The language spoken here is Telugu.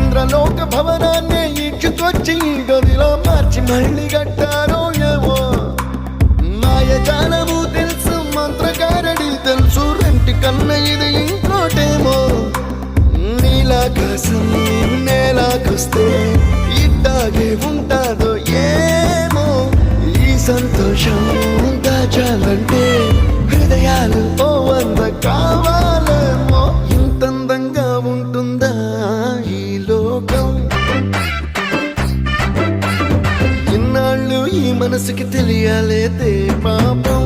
ఇంద్రలోక భవనాన్ని ఈడ్చుకొచ్చి గదిలో మార్చి మళ్ళీ కట్టారో ఏమో మాయజాలము తెలుసు మంత్రగారడి తెలుసు రెంటి కన్న ఇది ఇంకోటేమో నీలాకాశం నేలాకొస్తే ఇట్టాగే ఉంటాదో ఏమో ఈ సంతోషం దాచాలంటే హృదయాలు ఓ వంద కావాలేమో ఇంతందంగా ఉంటుందా ఈ లోకం ఇన్నాళ్ళు ఈ మనసుకి తెలియాలేదే పాపం